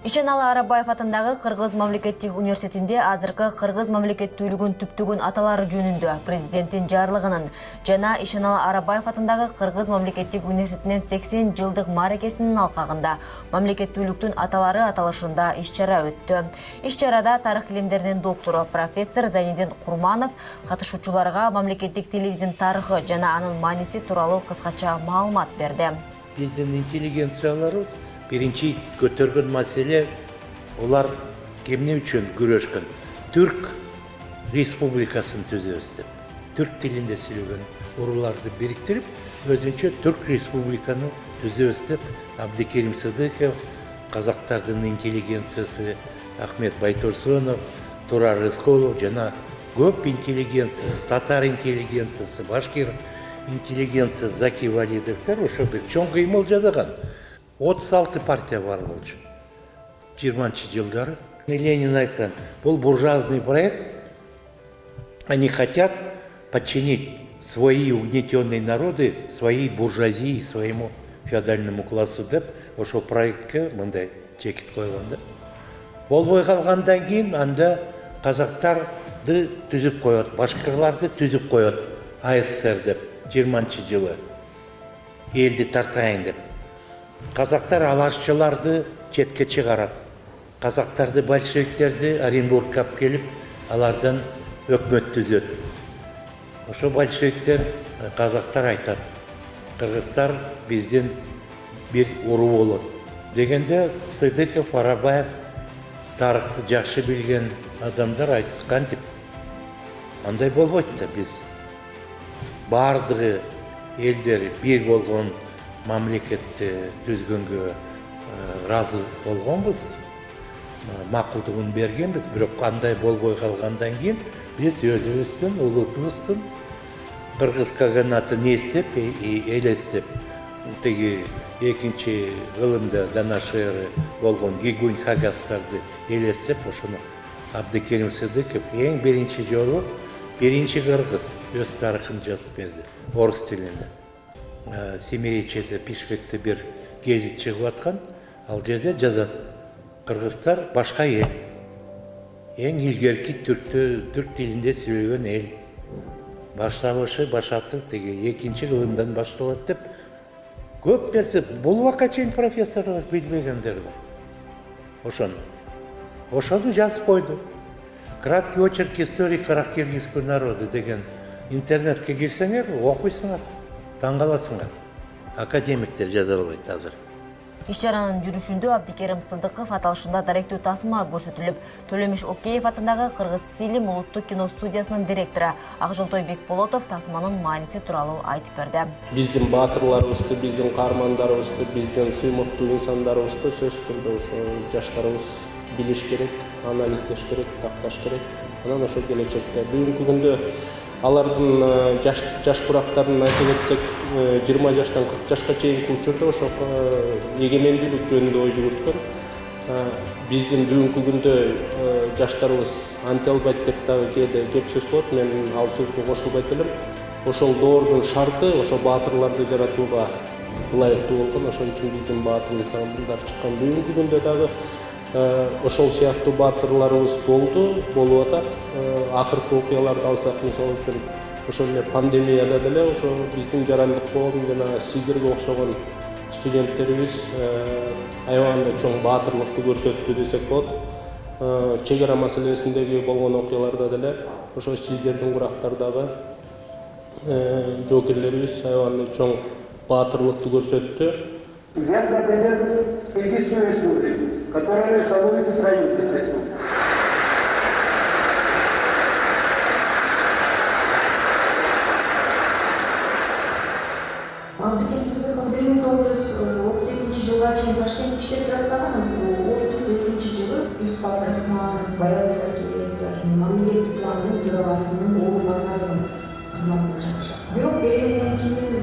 Ишеналы Арабаев атындагы Кыргыз мамлекеттик университетинде азыркы кыргыз мамлекеттүүлүгүн түптөгөн аталары жөнүндө президенттин жарлыгынын жана Ишеналы Арабаев атындагы Кыргыз мамлекеттик университетинин 80 жылдык мааракесинин алкагында мамлекеттүүлүктүн аталары аталышында иш-чара өттү. Иш-чарада тарых илимдеринин доктору профессор Зайнидин Курманов катышуучуларга мамлекеттик телевизион тарыхы жана анын мааниси тууралуу кыскача маалымат берди. Биздин интеллигенцияларыбыз биринчи көтөргөн маселе олар эмне үчүн күрөшкөн? Түрк республикасын түзөбүз деп. Түрк тилинде сүйлөгөн урууларды бириктирип, өзүнчө Түрк республиканы түзөбүз деп Абдикерим Сыдыков, казактардын интеллигенциясы Ахмет Байтурсунов, Турар Рыскулов жана көп интеллигенциясы, татар интеллигенциясы, башкир интеллигенция Заки Валидовтар ошо бир чоң кыймыл жасаган. 36 партия бар болчу. 20 жылдары. Ленин айткан, бул буржуазный проект, они хотят подчинить свои угнетенные народы, своей буржуазии, своему феодальному классу деп, ошо проектке мындай чекит койгон да. Болбой калгандан кийин анда казактарды түзүп коет, башкырларды түзүп коет, АССР деп, 20 жылы. Элди тартайын деп. Казактар алашчыларды четке чыгарат. Казактарды, большевиктерди Оренбургка алып келип, алардан өкмөт түзөт. Ошо большевиктер, казактар айтат, кыргыздар биздин бир уруу болот. Дегенде Сыдыков, Арабаев тарыхты жакшы билген адамдар айткан деп. Андай болбойт да, биз бардыгы элдер бир болгон мамлекетти түзгөнгө разы болгонбуз, макулдугун бергенбиз, бирок кандай болбой калгандан кийин биз өзүбүздүн улутубуздун кыргыз каганатын эстеп, элестеп, тиги экинчи кылымда данашыры болгон Гигунь Хагастарды элестеп, ошону Абдикерим Сыдыков эң биринчи жолу биринчи кыргыз өз тарыхын жазып берди орус тилинде. Семиречеде Пишпекте бир гезит чыгып аткан, ал жерде жазат: кыргыздар башка эл, эң илгерки түрк тилинде сүйлөгөн эл. Башталышы башаты тиги экинчи кылымдан башталат деп көп нерсе бул убакка чейин профессорлор билбегендер бар. Ошону жазып койду. Краткий очерк истории каракиргизского народа деген интернетке кирсеңер, окуйсуңар, таң каласыңар. Академиктер жаза албайт азыр. Иш-чаранын жүрүшүндө Абдикерим Сыдыков аталышында даректүү тасма көрсөтүлүп, Төлөмиш Океев атындагы Кыргыз фильм улуттук кино студиясынын директору Акжолтой Бекболотов тасманын мааниси тууралуу айтып берди. Биздин баатырларыбызды, биздин каармандарыбызды, биздин сыймыктуу инсандарыбызды сөзсүз түрдө ошо жаштарыбыз билиш керек, анализдеш керек, такташ керек. Анан ошо келечекте бүгүнкү күндө алардын жаш курактарын айта кетсек, 20 жаштан 40 жашка чейинки учурда ошо эгемендүүлүк жөнүндө ой жүгүрткөн. Биздин бүгүнкү күндө жаштарыбыз анте албайт деп дагы кээде кеп сөз болот. Мен ал сөзгө кошулбайт элем. Ошол доордун шарты ошо баатырларды жаратууга ылайыктуу болгон. Ошон үчүн биздин баатыр инсандар чыккан. Бүгүнкү күндө дагы ошол сыяктуу баатырларыбыз болуп атат. Акыркы окуяларды алсак, мисалы үчүн ошол эле пандемияда деле ошо биздин жарандык коом жана сиздерге окшогон студенттерибиз аябаганда чоң баатырлыкты көрсөттү десек болот. Чек ара маселесиндеги болгон окуяларда деле ошо сиздердин курактардагы жоокерлерибиз аябаганда чоң баатырлыкты көрсөттү. Я благодарен Кыргызской республике, которая становится союзной республикой. Абдикерим Сыдыков 1938 жылга чейин Ташкентте иштеп жаткан, 32 жылы Юсуп Абдрахманов, Баябек Сакиевдер мамлекеттик пландын төрагасынын орун басарынын кызматында жашашат. Бирок бергенден кийин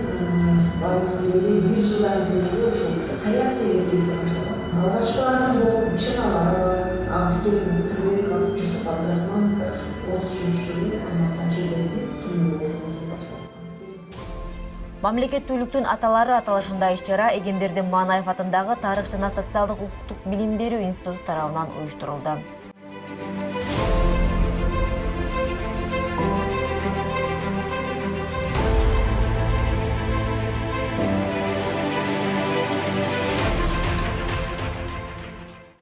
баарыбыздын эли бир жылдан кийин ошол саясий репрессия башталган. Алгачкылардан болуп Ишеналар, Абдикерим Сыдыков, Юсуп Абдрахмановдор 33 жылы кызматтан чегинип түрмөгө болгон. Мамлекеттүүлүктүн аталары аталышында иш-чара Эгемберди Манаев атындагы Тарых жана социалдык укуктук билим берүү институту тарабынан уюштурулду.